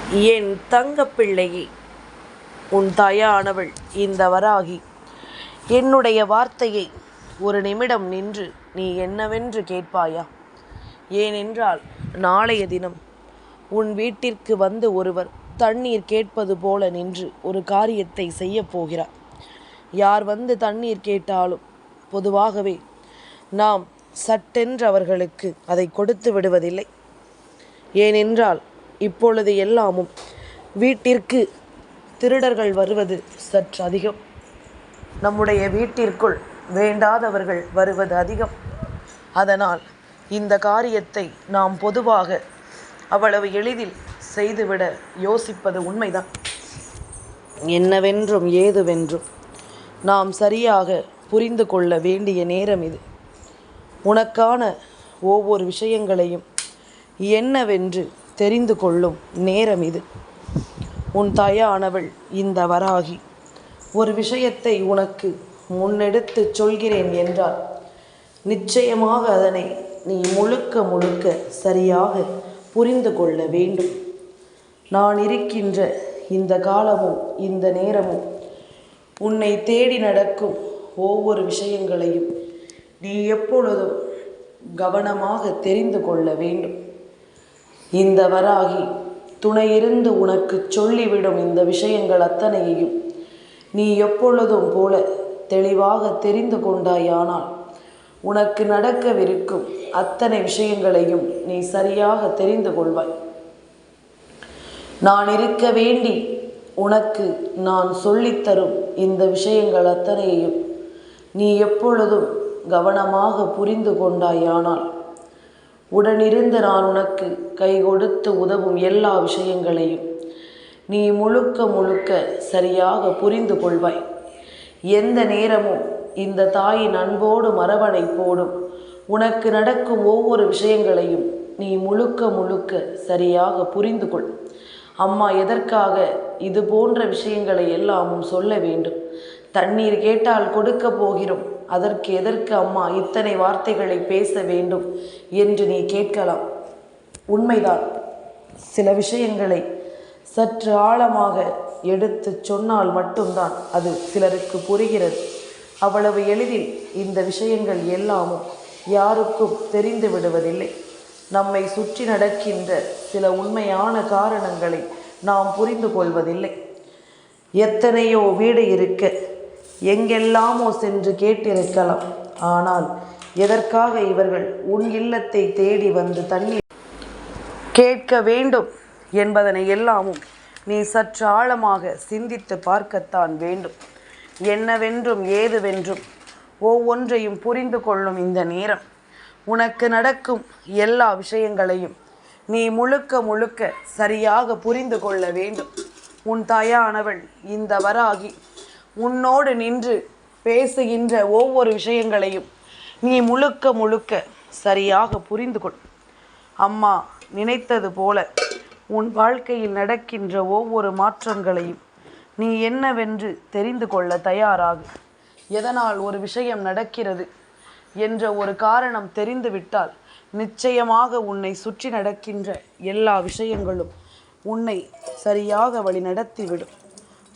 என் தங்கப்பிள்ளையே, உன் தாயானவள் இந்த வராகி என்னுடைய வார்த்தையை ஒரு நிமிடம் நின்று நீ என்னவென்று கேட்பாயா? ஏனென்றால் நாளைய தினம் உன் வீட்டிற்கு வந்து ஒருவர் தண்ணீர் கேட்பது போல நின்று ஒரு காரியத்தை செய்ய போகிறார். யார் வந்து தண்ணீர் கேட்டாலும் பொதுவாகவே நாம் சட்டென்று அவர்களுக்கு அதை கொடுத்து விடுவதில்லை. ஏனென்றால் இப்பொழுது எல்லாமும் வீட்டிற்கு திருடர்கள் வருவது சற்று அதிகம். நம்முடைய வீட்டிற்குள் வேண்டாதவர்கள் வருவது அதிகம். அதனால் இந்த காரியத்தை நாம் பொதுவாக அவ்வளவு எளிதில் செய்துவிட யோசிப்பது உண்மைதான். என்னவென்றும் ஏதுவென்றும் நாம் சரியாக புரிந்து கொள்ள வேண்டிய நேரம் இது. உனக்கான ஒவ்வொரு விஷயங்களையும் என்னவென்று தெரிந்து கொள்ளும் நேரம் இது. உன் தாயானவள் இந்த வராகி ஒரு விஷயத்தை உனக்கு முன்னெடுத்து சொல்கிறேன் என்றால் நிச்சயமாக அதனை நீ முழுக்க முழுக்க சரியாக புரிந்து கொள்ள வேண்டும். நான் இருக்கின்ற இந்த காலமும் இந்த நேரமும் உன்னை தேடி நடக்கும் ஒவ்வொரு விஷயங்களையும் நீ எப்பொழுதும் கவனமாக தெரிந்து கொள்ள வேண்டும். இந்த வராகி துணையிருந்து உனக்கு சொல்லிவிடும் இந்த விஷயங்கள் அத்தனையையும் நீ எப்பொழுதும் போல தெளிவாக தெரிந்து கொண்டாயானால் உனக்கு நடக்கவிருக்கும் அத்தனை விஷயங்களையும் நீ சரியாக தெரிந்து கொள்வாய். நான் இருக்க வேண்டி உனக்கு நான் சொல்லித்தரும் இந்த விஷயங்கள் அத்தனையையும் நீ எப்பொழுதும் கவனமாக புரிந்து கொண்டாயானால் உடனிருந்து நான் உனக்கு கை கொடுத்து உதவும் எல்லா விஷயங்களையும் நீ முழுக்க முழுக்க சரியாக புரிந்து கொள்வாய். எந்த நேரமும் இந்த தாயின் அன்போடு அரவணைப்போடும் உனக்கு நடக்கும் ஒவ்வொரு விஷயங்களையும் நீ முழுக்க முழுக்க சரியாக புரிந்து கொள். அம்மா எதற்காக இது போன்ற விஷயங்களை எல்லாமும் சொல்ல வேண்டும்? தண்ணீர் கேட்டால் கொடுக்க போகிறோம், அதற்கு எதற்கு அம்மா இத்தனை வார்த்தைகளை பேச வேண்டும் என்று நீ கேட்கலாம். உண்மைதான். சில விஷயங்களை சற்று ஆழமாக எடுத்து சொன்னால் மட்டும்தான் அது சிலருக்கு புரிகிறது. அவ்வளவு எளிதில் இந்த விஷயங்கள் எல்லாமும் யாருக்கும் தெரிந்து விடுவதில்லை. நம்மை சுற்றி நடக்கின்ற சில உண்மையான காரணங்களை நாம் புரிந்து கொள்வதில்லை. எத்தனையோ வீடு இருக்க எங்கெல்லாமோ சென்று கேட்டிருக்கலாம். ஆனால் எதற்காக இவர்கள் உன் இல்லத்தை தேடி வந்து தண்ணீர் கேட்க வேண்டும் என்பதனை எல்லாமும் நீ சற்று ஆழமாக சிந்தித்து பார்க்கத்தான் வேண்டும். என்னவென்றும் ஏதுவென்றும் ஒவ்வொன்றையும் புரிந்து கொள்ளும் இந்த நேரம் உனக்கு நடக்கும் எல்லா விஷயங்களையும் நீ முழுக்க முழுக்க சரியாக புரிந்து கொள்ள வேண்டும். உன் தாயானவள் இந்த வராகி உன்னோடு நின்று பேசுகின்ற ஒவ்வொரு விஷயங்களையும் நீ முழுக்க முழுக்க சரியாக புரிந்து கொள். அம்மா நினைத்தது போல உன் வாழ்க்கையில் நடக்கின்ற ஒவ்வொரு மாற்றங்களையும் நீ என்னவென்று தெரிந்து கொள்ள தயாராகு. எதனால் ஒரு விஷயம் நடக்கிறது என்ற ஒரு காரணம் தெரிந்துவிட்டால் நிச்சயமாக உன்னை சுற்றி நடக்கின்ற எல்லா விஷயங்களும் உன்னை சரியாக வழி நடத்திவிடும்.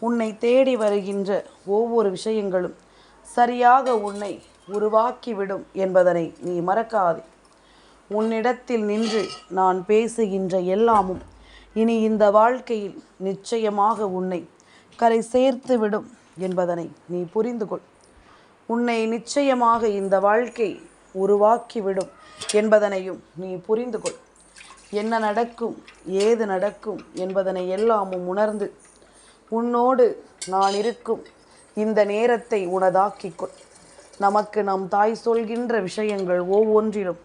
உன்னை தேடி வருகின்ற ஒவ்வொரு விஷயங்களும் சரியாக உன்னை உருவாக்கிவிடும் என்பதனை நீ மறக்காதே. உன்னிடத்தில் நின்று நான் பேசுகின்ற எல்லாமும் இனி இந்த வாழ்க்கையில் நிச்சயமாக உன்னை கரை சேர்த்து விடும் என்பதனை நீ புரிந்து கொள். உன்னை நிச்சயமாக இந்த வாழ்க்கை உருவாக்கிவிடும் என்பதனையும் நீ புரிந்து கொள். என்ன நடக்கும், ஏது நடக்கும் என்பதனை எல்லாமும் உணர்ந்து உன்னோடு நான் இருக்கும் இந்த நேரத்தை உனதாக்கிக்கொள். நமக்கு நம் தாய் சொல்கின்ற விஷயங்கள் ஒவ்வொன்றிலும்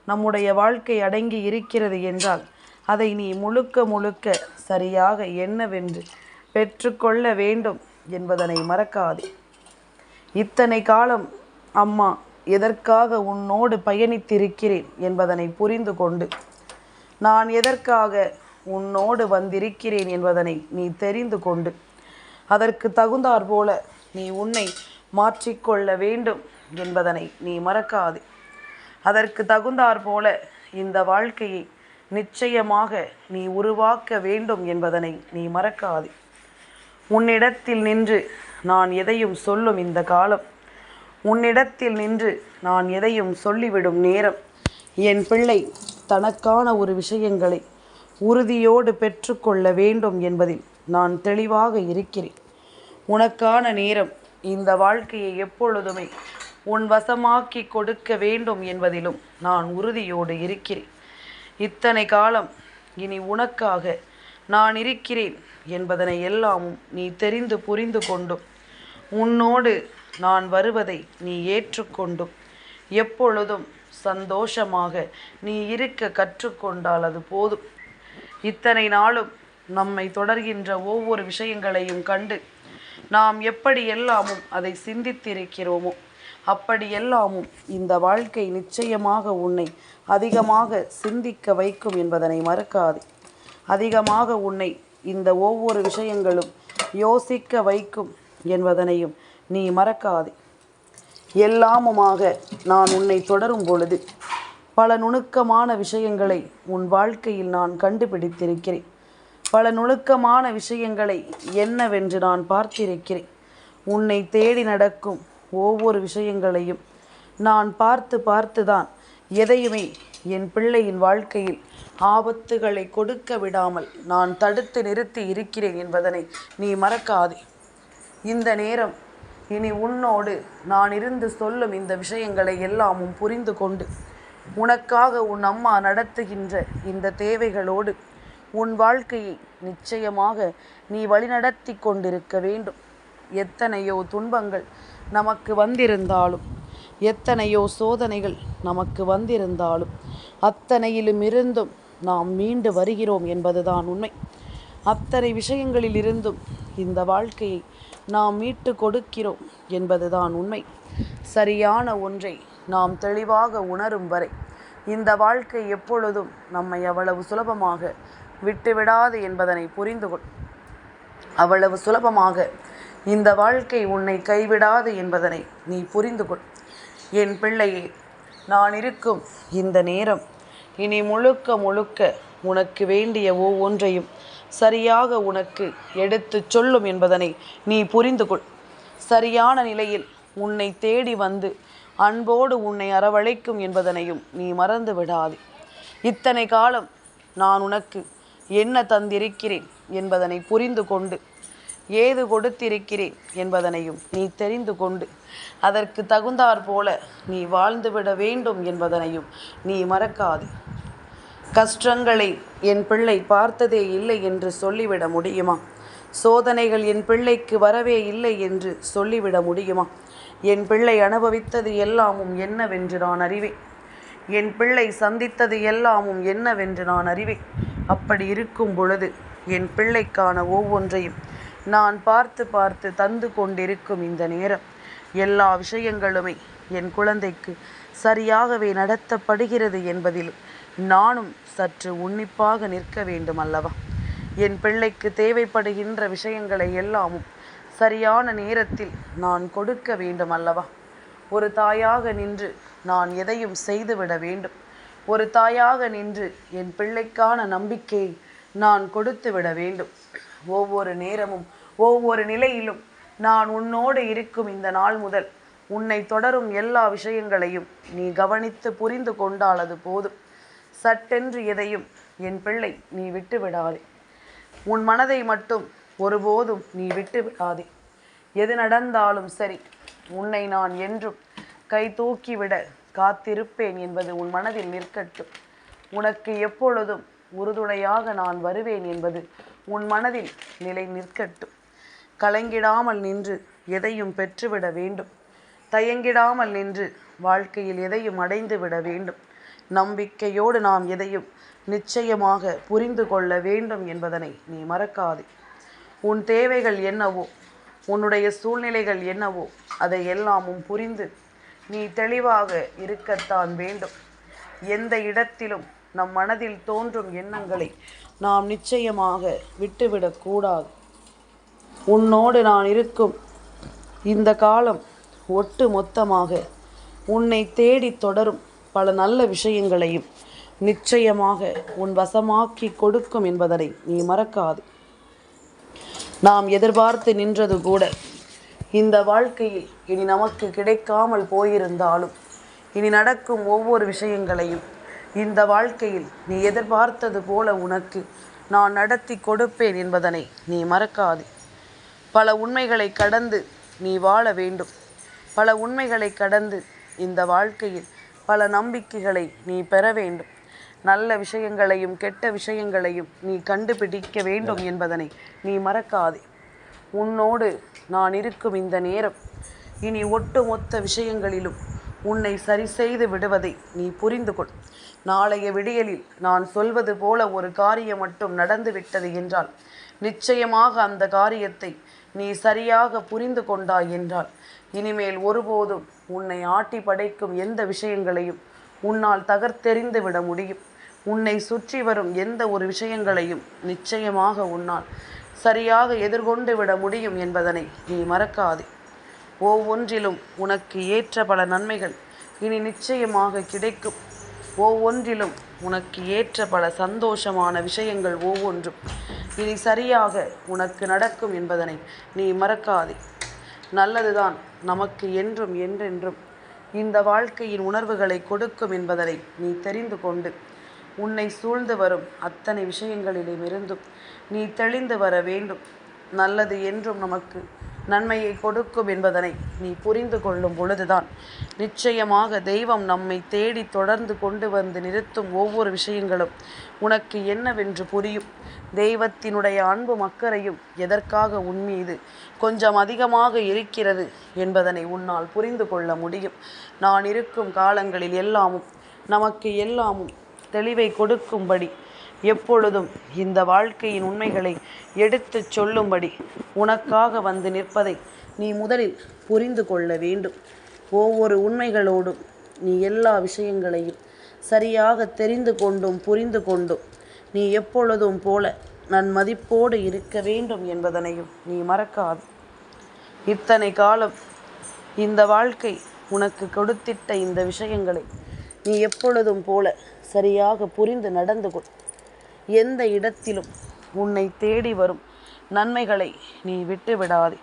நம்முடைய வாழ்க்கை அடங்கி இருக்கிறது என்றால் அதை நீ முழுக்க முழுக்க சரியாக என்னவென்று பெற்றுக்கொள்ள வேண்டும் என்பதனை மறக்காதே. இத்தனை காலம் அம்மா எதற்காக உன்னோடு பயணித்திருக்கிறேன் என்பதனை புரிந்து கொண்டு நான் எதற்காக உன்னோடு வந்திருக்கிறேன் என்பதனை நீ தெரிந்து கொண்டு அதற்கு தகுந்தாற் போல நீ உன்னை மாற்றிக்கொள்ள வேண்டும் என்பதனை நீ மறக்காதே. அதற்கு தகுந்தாற் போல இந்த வாழ்க்கையை நிச்சயமாக நீ உருவாக்க வேண்டும் என்பதனை நீ மறக்காதே. உன்னிடத்தில் நின்று நான் எதையும் சொல்லும் இந்த காலம், உன்னிடத்தில் நின்று நான் எதையும் சொல்லிவிடும் நேரம், என் பிள்ளை தனக்கான ஒரு விஷயங்களை உறுதியோடு பெற்றுக்கொள்ள வேண்டும் என்பதில் நான் தெளிவாக இருக்கிறேன். உனக்கான நேரம் இந்த வாழ்க்கையை எப்பொழுதுமே உன் வசமாக்கி கொடுக்க வேண்டும் என்பதிலும் நான் உறுதியோடு இருக்கிறேன். இத்தனை காலம் இனி உனக்காக நான் இருக்கிறேன் என்பதனை எல்லாமும் நீ தெரிந்து புரிந்து கொண்டும் உன்னோடு நான் வருவதை நீ ஏற்றுக்கொண்டும் எப்பொழுதும் சந்தோஷமாக நீ இருக்க கற்றுக்கொண்டால் அது போதும். இத்தனை நாளும் நம்மை தொடர்கின்ற ஒவ்வொரு விஷயங்களையும் கண்டு நாம் எப்படி எல்லாமும் அதை சிந்தித்திருக்கிறோமோ அப்படி எல்லாமும் இந்த வாழ்க்கை நிச்சயமாக உன்னை அதிகமாக சிந்திக்க வைக்கும் என்பதனை மறக்காதே. அதிகமாக உன்னை இந்த ஒவ்வொரு விஷயங்களும் யோசிக்க வைக்கும் என்பதனையும் நீ மறக்காதே. எல்லாமுமாக நான் உன்னை தொடரும் பொழுது பல நுணுக்கமான விஷயங்களை உன் வாழ்க்கையில் நான் கண்டுபிடித்திருக்கிறேன். பல நுணுக்கமான விஷயங்களை என்னவென்று நான் பார்த்திருக்கிறேன். உன்னை தேடி நடக்கும் ஒவ்வொரு விஷயங்களையும் நான் பார்த்துதான் எதையுமே என் பிள்ளையின் வாழ்க்கையில் ஆபத்துகளை கொடுக்க விடாமல் நான் தடுத்து நிறுத்தி இருக்கிறேன் என்பதனை நீ மறக்காதே. இந்த நேரம் இனி உன்னோடு நான் இருந்து சொல்லும் இந்த விஷயங்களை எல்லாமும் புரிந்து கொண்டு உனக்காக உன் அம்மா நடத்துகின்ற இந்த தேவைகளோடு உன் வாழ்க்கையை நிச்சயமாக நீ வழிநடத்தி கொண்டிருக்க வேண்டும். எத்தனையோ துன்பங்கள் நமக்கு வந்திருந்தாலும், எத்தனையோ சோதனைகள் நமக்கு வந்திருந்தாலும் அத்தனையிலும் இருந்தும் நாம் மீண்டு வருகிறோம் என்பதுதான் உண்மை. அத்தனை விஷயங்களில் இருந்தும் இந்த வாழ்க்கையை நாம் மீட்டு கொடுக்கிறோம் என்பதுதான் உண்மை. சரியான ஒன்றை நாம் தெளிவாக உணரும் வரை இந்த வாழ்க்கை எப்பொழுதும் நம்மை அவ்வளவு சுலபமாக விட்டுவிடாது என்பதனை புரிந்து கொள். அவ்வளவு சுலபமாக இந்த வாழ்க்கை உன்னை கைவிடாது என்பதனை நீ புரிந்து கொள். என் பிள்ளையே, நான் இருக்கும் இந்த நேரம் இனி முழுக்க உனக்கு வேண்டிய ஒவ்வொன்றையும் சரியாக உனக்கு எடுத்துச் சொல்லும் என்பதனை நீ புரிந்து கொள். சரியான நிலையில் உன்னை தேடி வந்து அன்போடு உன்னை அரவணைக்கும் என்பதனையும் நீ மறந்து விடாதே. இத்தனை காலம் நான் உனக்கு என்ன தந்திருக்கிறேன் என்பதனை புரிந்து கொண்டு ஏது கொடுத்திருக்கிறேன் என்பதனையும் நீ தெரிந்து கொண்டு அதற்கு தகுந்தாற் போல நீ வாழ்ந்துவிட வேண்டும் என்பதனையும் நீ மறக்காதே. கஷ்டங்களை என் பிள்ளை பார்த்ததே இல்லை என்று சொல்லிவிட முடியுமா? சோதனைகள் என் பிள்ளைக்கு வரவே இல்லை என்று சொல்லிவிட முடியுமா? என் பிள்ளை அனுபவித்தது எல்லாமும் என்னவென்று நான் அறிவேன். என் பிள்ளை சந்தித்தது எல்லாமும் என்னவென்று நான் அறிவேன். அப்படி இருக்கும் பொழுது என் பிள்ளைக்கான ஒவ்வொன்றையும் நான் பார்த்து தந்து கொண்டிருக்கும் இந்த நேரம் எல்லா விஷயங்களுமே என் குழந்தைக்கு சரியாகவே நடத்தப்படுகிறது என்பதில் நானும் சற்று உன்னிப்பாக நிற்க வேண்டும் அல்லவா? என் பிள்ளைக்கு தேவைப்படுகின்ற விஷயங்களை எல்லாமும் சரியான நேரத்தில் நான் கொடுக்க வேண்டும் அல்லவா? ஒரு தாயாக நின்று நான் எதையும் செய்துவிட வேண்டும். ஒரு தாயாக நின்று என் பிள்ளைக்கான நம்பிக்கையை நான் கொடுத்து விட வேண்டும். ஒவ்வொரு நேரமும் ஒவ்வொரு நிலையிலும் நான் உன்னோடு இருக்கும் இந்த நாள் முதல் உன்னை தொடரும் எல்லா விஷயங்களையும் நீ கவனித்து புரிந்து கொண்டால் அது போதும். சட்டென்று எதையும் என் பிள்ளை நீ விட்டு விடாதே. உன் மனதை மட்டும் ஒருபோதும் நீ விட்டு விடாதே. எது நடந்தாலும் சரி, உன்னை நான் என்றும் கை தூக்கிவிட காத்திருப்பேன் என்பது உன் மனதில் நிற்கட்டும். உனக்கு எப்பொழுதும் உறுதுணையாக நான் வருவேன் என்பது உன் மனதில் நிலை நிற்கட்டும். கலங்கிடாமல் நின்று எதையும் பெற்றுவிட வேண்டும். தயங்கிடாமல் நின்று வாழ்க்கையில் எதையும் அடைந்து விட வேண்டும். நம்பிக்கையோடு நாம் எதையும் நிச்சயமாக புரிந்து கொள்ள வேண்டும் என்பதனை நீ மறக்காதே. உன் தேவைகள் என்னவோ, உன்னுடைய சூழ்நிலைகள் என்னவோ, அதை எல்லாமும் புரிந்து நீ தெளிவாக இருக்கத்தான் வேண்டும். எந்த இடத்திலும் நம் மனதில் தோன்றும் எண்ணங்களை நாம் நிச்சயமாக விட்டுவிடக்கூடாது. உன்னோடு நான் இருக்கும் இந்த காலம் ஒட்டு மொத்தமாக உன்னை தேடி தொடரும் பல நல்ல விஷயங்களையும் நிச்சயமாக உன் வசமாக்கி கொடுக்கும் என்பதனை நீ மறக்காது. நாம் எதிர்பார்த்து நின்றது கூட இந்த வாழ்க்கையில் இனி நமக்கு கிடைக்காமல் போயிருந்தாலும், இனி நடக்கும் ஒவ்வொரு விஷயங்களையும் இந்த வாழ்க்கையில் நீ எதிர்பார்த்தது போல உனக்கு நான் நடத்தி கொடுப்பேன் என்பதனை நீ மறக்காது. பல உண்மைகளை கடந்து நீ வாழ வேண்டும். பல உண்மைகளை கடந்து இந்த வாழ்க்கையில் பல நம்பிக்கைகளை நீ பெற வேண்டும். நல்ல விஷயங்களையும் கெட்ட விஷயங்களையும் நீ கண்டுபிடிக்க வேண்டும் என்பதனை நீ மறக்காதே. உன்னோடு நான் இருக்கும் இந்த நேரம் இனி ஒட்டுமொத்த விஷயங்களிலும் உன்னை சரி செய்து விடுவதை நீ புரிந்து கொள். நாளைய விடியலில் நான் சொல்வது போல ஒரு காரியம் மட்டும் நடந்து விட்டது என்றால், நிச்சயமாக அந்த காரியத்தை நீ சரியாக புரிந்து கொண்டாய் என்றால், இனிமேல் ஒருபோதும் உன்னை ஆட்டி படைக்கும் எந்த விஷயங்களையும் உன்னால் தகர்த்தெறிந்து விட முடியும். உன்னை சுற்றி வரும் எந்த ஒரு விஷயங்களையும் நிச்சயமாக உன்னால் சரியாக எதிர்கொண்டு விட முடியும் என்பதனை நீ மறக்காதே. ஒவ்வொன்றிலும் உனக்கு ஏற்ற பல நன்மைகள் இனி நிச்சயமாக கிடைக்கும். ஒவ்வொன்றிலும் உனக்கு ஏற்ற பல சந்தோஷமான விஷயங்கள் ஒவ்வொன்றும் இனி சரியாக உனக்கு நடக்கும் என்பதனை நீ மறக்காதே. நல்லதுதான் நமக்கு என்றும் என்றென்றும் இந்த வாழ்க்கையின் உணர்வுகளை கொடுக்கும் என்பதனை நீ தெரிந்து கொண்டு, உன்னை சூழ்ந்து வரும் அத்தனை விஷயங்களிலுமிருந்தும் நீ தெளிந்து வர வேண்டும். நல்லது என்றும் நமக்கு நன்மையை கொடுக்கும் என்பதனை நீ புரிந்து கொள்ளும் பொழுதுதான் நிச்சயமாக தெய்வம் நம்மை தேடி தொடர்ந்து கொண்டு வந்து நிறுத்தும் ஒவ்வொரு விஷயங்களும் உனக்கு என்னவென்று புரியும். தெய்வத்தினுடைய அன்பு மக்கரையும் எதற்காக உன் மீது கொஞ்சம் அதிகமாக இருக்கிறது என்பதனை உன்னால் புரிந்து கொள்ள முடியும். நான் இருக்கும் காலங்களில் எல்லாமும் நமக்கு எல்லாமும் தெளிவை கொடுக்கும்படி, எப்பொழுதும் இந்த வாழ்க்கையின் உண்மைகளை எடுத்துச் சொல்லும்படி உனக்காக வந்து நிற்பதை நீ முதலில் புரிந்து கொள்ள வேண்டும். ஒவ்வொரு உண்மைகளோடும் நீ எல்லா விஷயங்களையும் சரியாக தெரிந்து கொண்டும் புரிந்து கொண்டும் நீ எப்பொழுதும் போல நன்மதிப்போடு இருக்க வேண்டும் என்பதனையும் நீ மறக்காது. இத்தனை காலம் இந்த வாழ்க்கை உனக்கு கொடுத்திட்ட இந்த விஷயங்களை நீ எப்பொழுதும் போல சரியாக புரிந்து நடந்து கொள். எந்த இடத்திலும் உன்னை தேடி வரும் நன்மைகளை நீ விட்டு விடாதே.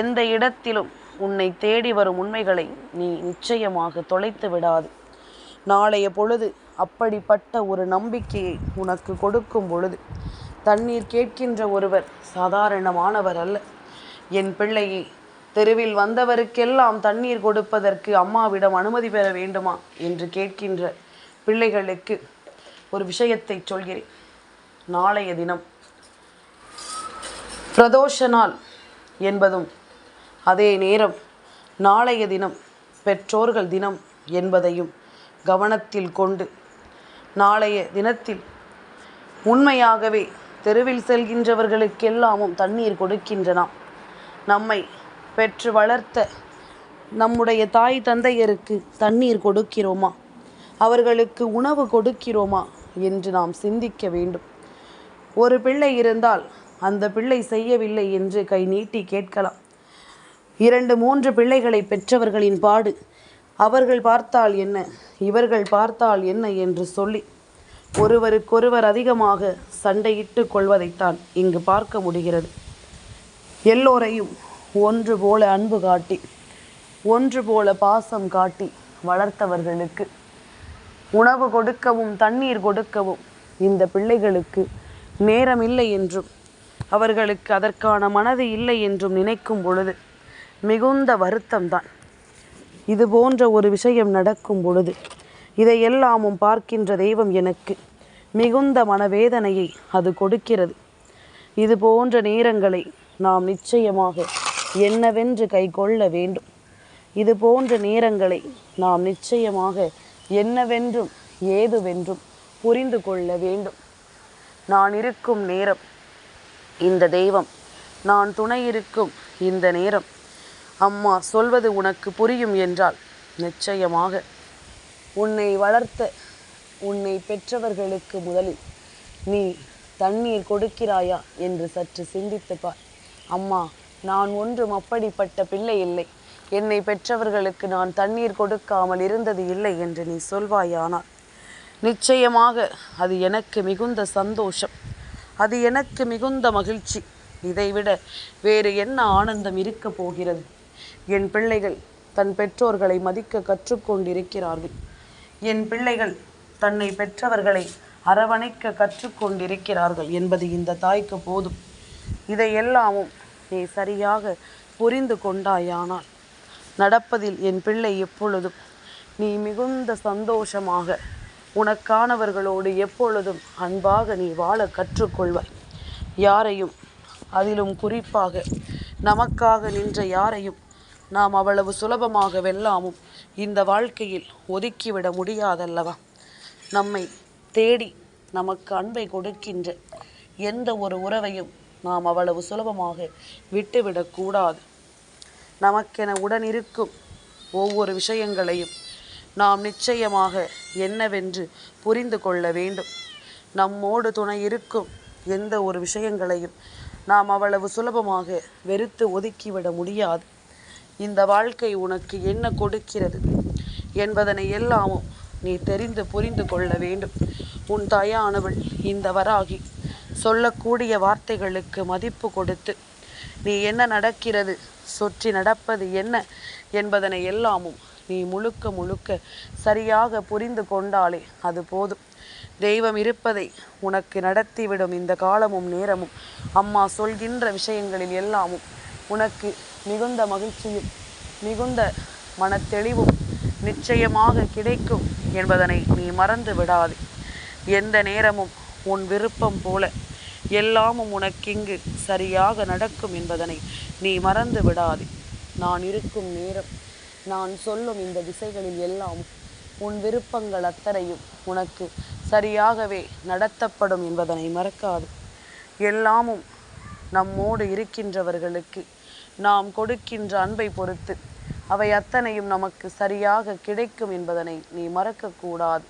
எந்த இடத்திலும் உன்னை தேடி வரும் உண்மைகளை நீ நிச்சயமாக தொலைத்து விடாது. நாளைய பொழுது அப்படிப்பட்ட ஒரு நம்பிக்கையை உனக்கு கொடுக்கும் பொழுது, தண்ணீர் கேட்கின்ற ஒருவர் சாதாரணமானவர் அல்ல. என் பிள்ளையே, தெருவில் வந்தவருக்கெல்லாம் தண்ணீர் கொடுப்பதற்கு அம்மாவிடம் அனுமதி பெற வேண்டுமா என்று கேட்கின்ற பிள்ளைகளுக்கு ஒரு விஷயத்தை சொல்கிறேன். நாளைய தினம் பிரதோஷ நாள் என்பதும், அதே நேரம் நாளைய தினம் பெற்றோர்கள் தினம் என்பதையும் கவனத்தில் கொண்டு, நாளைய தினத்தில் உண்மையாகவே தெருவில் செல்கின்றவர்களுக்கெல்லாமும் தண்ணீர் கொடுக்கின்றன. நம்மை பெற்று வளர்த்த நம்முடைய தாய் தந்தையருக்கு தண்ணீர் கொடுக்கிறோமா, அவர்களுக்கு உணவு கொடுக்கிறோமா என்று நாம் சிந்திக்க வேண்டும். ஒரு பிள்ளை இருந்தால் அந்த பிள்ளை செய்யவில்லை என்று கை நீட்டி கேட்கலாம். 2-3 பிள்ளைகளை பெற்றவர்களின் பாடு, அவர்கள் பார்த்தால் என்ன, இவர்கள் பார்த்தால் என்ன என்று சொல்லி ஒருவருக்கொருவர் அதிகமாக சண்டையிட்டு கொள்வதைத்தான் இங்கு பார்க்க முடிகிறது. எல்லோரையும் ஒன்று போல அன்பு காட்டி, ஒன்று போல பாசம் காட்டி வளர்த்தவர்களுக்கு உணவு கொடுக்கவும் தண்ணீர் கொடுக்கவும் இந்த பிள்ளைகளுக்கு நேரம் இல்லை என்றும், அவர்களுக்கு அதற்கான மனது இல்லை என்றும் நினைக்கும் பொழுது மிகுந்த வருத்தம்தான். இது போன்ற ஒரு விஷயம் நடக்கும் பொழுது இதையெல்லாமும் பார்க்கின்ற தெய்வம் எனக்கு மிகுந்த மனவேதனையை அது கொடுக்கிறது. இது போன்ற நேரங்களை நாம் நிச்சயமாக என்னவென்று கை கொள்ள வேண்டும். இது போன்ற நேரங்களை நாம் நிச்சயமாக என்னவென்றும் ஏதுவென்றும் புரிந்து கொள்ள வேண்டும். நான் இருக்கும் நேரம் இந்த தெய்வம், நான் துணை இருக்கும் இந்த நேரம் அம்மா சொல்வது உனக்கு புரியும் என்றால், நிச்சயமாக உன்னை வளர்த்த உன்னை பெற்றவர்களுக்கு முதலில் நீ தண்ணீர் கொடுக்கிறாயா என்று சற்று சிந்தித்து பார். அம்மா, நான் ஒன்றும் அப்படிப்பட்ட பிள்ளை இல்லை, என்னை பெற்றவர்களுக்கு நான் தண்ணீர் கொடுக்காமல் இருந்தது இல்லை என்று நீ சொல்வாயானால் நிச்சயமாக அது எனக்கு மிகுந்த சந்தோஷம், அது எனக்கு மிகுந்த மகிழ்ச்சி. இதைவிட வேறு என்ன ஆனந்தம் இருக்க போகிறது? என் பிள்ளைகள் தன் பெற்றோர்களை மதிக்க கற்றுக்கொண்டிருக்கிறார்கள். என் பிள்ளைகள் தன்னை பெற்றவர்களை அரவணைக்க கற்றுக்கொண்டிருக்கிறார்கள் என்பது இந்த தாய்க்கு போதும். இதையெல்லாமும் நீ சரியாக புரிந்து கொண்டாயானால் நடப்பதில் என் பிள்ளை எப்பொழுதும் நீ மிகுந்த சந்தோஷமாக உனக்கானவர்களோடு எப்பொழுதும் அன்பாக நீ வாழ கற்றுக்கொள்வாய். யாரையும், அதிலும் குறிப்பாக நமக்காக நின்ற யாரையும் நாம் அவ்வளவு சுலபமாக வெல்லாமும் இந்த வாழ்க்கையில் ஒதுக்கிவிட முடியாதல்லவா? நம்மை தேடி நமக்கு அன்பை கொடுக்கின்ற எந்த ஒரு உறவையும் நாம் அவ்வளவு சுலபமாக விட்டுவிடக்கூடாது. நமக்கென உடனிருக்கும் ஒவ்வொரு விஷயங்களையும் நாம் நிச்சயமாக என்னவென்று புரிந்து கொள்ள வேண்டும். நம்மோடு துணை இருக்கும் எந்த ஒரு விஷயங்களையும் நாம் அவ்வளவு சுலபமாக வெறுத்து ஒதுக்கிவிட முடியாது. இந்த வாழ்க்கை உனக்கு என்ன கொடுக்கிறது என்பதனை எல்லாமும் நீ தெரிந்து புரிந்து கொள்ள வேண்டும். உன் தாயானவள் இந்த வராகி சொல்லக்கூடிய வார்த்தைகளுக்கு மதிப்பு கொடுத்து நீ என்ன நடக்கிறது, சுற்றி நடப்பது என்ன என்பதனை எல்லாமும் நீ முழுக்க முழுக்க சரியாக புரிந்து கொண்டாலே அது போதும். தெய்வம் இருப்பதை உனக்கு நடத்திவிடும் இந்த காலமும் நேரமும் அம்மா சொல்கின்ற விஷயங்களில் எல்லாமும் உனக்கு மிகுந்த மகிழ்ச்சியும் மிகுந்த மனத்தெளிவும் நிச்சயமாக கிடைக்கும் என்பதனை நீ மறந்து விடாதே. எந்த நேரமும் உன் விருப்பம் போல எல்லாமும் உனக்கிங்கு சரியாக நடக்கும் என்பதனை நீ மறந்து விடாதே. நான் இருக்கும் நேரம், நான் சொல்லும் இந்த திசைகளில் எல்லாம் உன் விருப்பங்கள் அத்தனையும் உனக்கு சரியாகவே நடத்தப்படும் என்பதனை மறக்காது. எல்லாமும் நம்மோடு இருக்கின்றவர்களுக்கு நாம் கொடுக்கின்ற அன்பை பொறுத்து அவை அத்தனையும் நமக்கு சரியாக கிடைக்கும் என்பதனை நீ மறக்கக்கூடாது.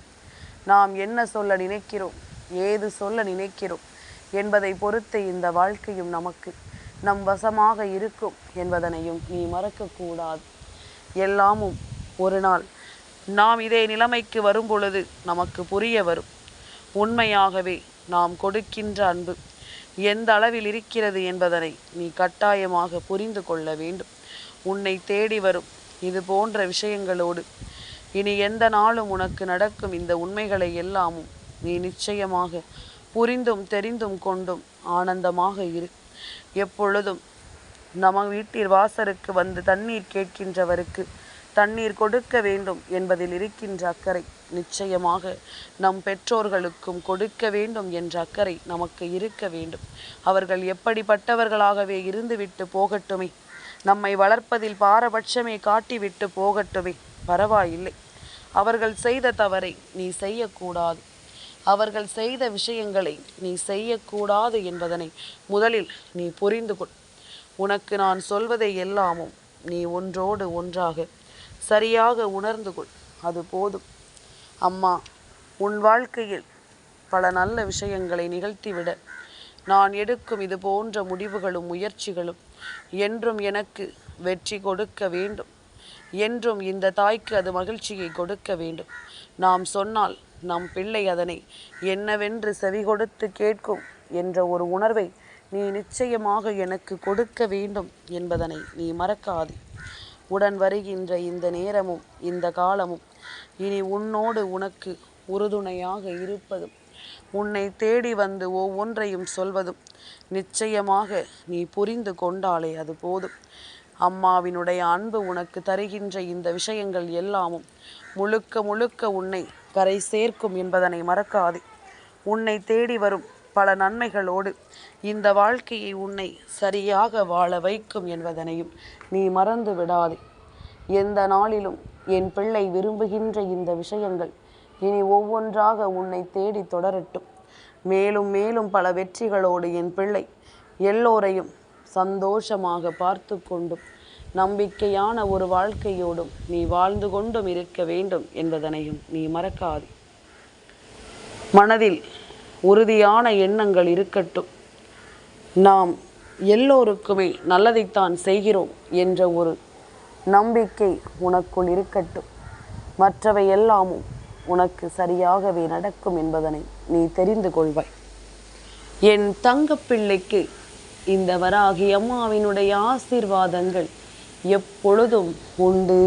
நாம் என்ன சொல்ல நினைக்கிறோம், ஏது சொல்ல நினைக்கிறோம் என்பதை பொறுத்து இந்த வாழ்க்கையும் நமக்கு நம் வசமாக இருக்கும் என்பதனையும் நீ மறக்கக்கூடாது. எல்லாமும் ஒரு நாள் நாம் இதே நிலைமைக்கு வரும் பொழுது நமக்கு புரிய வரும். உண்மையாகவே நாம் கொடுக்கின்ற அன்பு எந்த அளவில் இருக்கிறது என்பதனை நீ கட்டாயமாக புரிந்து கொள்ள வேண்டும். உன்னை தேடி வரும் இது போன்ற விஷயங்களோடு இனி எந்த நாளும் உனக்கு நடக்கும் இந்த உண்மைகளை எல்லாமும் நீ நிச்சயமாக புரிந்தும் தெரிந்தும் கொண்டும் ஆனந்தமாக இரு. எப்பொழுதும் நம்ம வீட்டில் வாசலுக்கு வந்து தண்ணீர் கேட்கின்றவருக்கு தண்ணீர் கொடுக்க வேண்டும் என்பதில் இருக்கின்ற அக்கறை நிச்சயமாக நம் பெற்றோர்களுக்கும் கொடுக்க வேண்டும் என்ற அக்கறை நமக்கு இருக்க வேண்டும். அவர்கள் எப்படிப்பட்டவர்களாகவே இருந்துவிட்டு போகட்டுமே, நம்மை வளர்ப்பதில் பாரபட்சமே காட்டிவிட்டு போகட்டுமே, பரவாயில்லை. அவர்கள் செய்த தவறை நீ செய்யக்கூடாது, அவர்கள் செய்த விஷயங்களை நீ செய்யக்கூடாது என்பதனை முதலில் நீ புரிந்து கொள். உனக்கு நான் சொல்வதை எல்லாமும் நீ ஒன்றோடு ஒன்றாக சரியாக உணர்ந்து கொள், அது போதும். அம்மா உன் வாழ்க்கையில் பல நல்ல விஷயங்களை நிகழ்த்திவிட நான் எடுக்கும் இது போன்ற முடிவுகளும் முயற்சிகளும் என்றும் எனக்கு வெற்றி கொடுக்க வேண்டும், என்றும் இந்த தாய்க்கு அது மகிழ்ச்சியை கொடுக்க வேண்டும். நாம் சொன்னால் நம் பிள்ளை அதனை என்னவென்று செவி கொடுத்து கேட்கும் என்ற ஒரு உணர்வை நீ நிச்சயமாக எனக்கு கொடுக்க வேண்டும் என்பதனை நீ மறக்காதே. உடன் வருகின்ற இந்த நேரமும் இந்த காலமும் இனி உன்னோடு உனக்கு உறுதுணையாக இருப்பதும் உன்னை தேடி வந்து ஒவ்வொன்றையும் சொல்வதும் நிச்சயமாக நீ புரிந்து கொண்டாலே அது போதும். அம்மாவினுடைய அன்பு உனக்கு தருகின்ற இந்த விஷயங்கள் எல்லாமும் முழுக்க முழுக்க உன்னை கரை சேர்க்கும் என்பதனை மறக்காதே. உன்னை தேடி வரும் பல நன்மைகளோடு இந்த வாழ்க்கையை உன்னை சரியாக வாழ வைக்கும் என்பதனையும் நீ மறந்து விடாதே. எந்த நாளிலும் என் பிள்ளை விரும்புகின்ற இந்த விஷயங்கள் இனி ஒவ்வொன்றாக உன்னை தேடி தொடரட்டும். மேலும் மேலும் பல வெற்றிகளோடு என் பிள்ளை எல்லோரையும் சந்தோஷமாக பார்த்து கொண்டும் நம்பிக்கையான ஒரு வாழ்க்கையோடும் நீ வாழ்ந்து கொண்டும் இருக்க வேண்டும் என்பதனையும் நீ மறக்காது. மனதில் உறுதியான எண்ணங்கள் இருக்கட்டும். நாம் எல்லோருக்குமே நல்லதைத்தான் செய்கிறோம் என்ற ஒரு நம்பிக்கை உனக்குள் இருக்கட்டும். மற்றவை எல்லாமும் உனக்கு சரியாகவே நடக்கும் என்பதனை நீ தெரிந்து கொள்வாய். என் தங்கப்பிள்ளைக்கு இந்த வராகி அம்மாவினுடைய ஆசீர்வாதங்கள் எப்பொழுதும் உண்டு.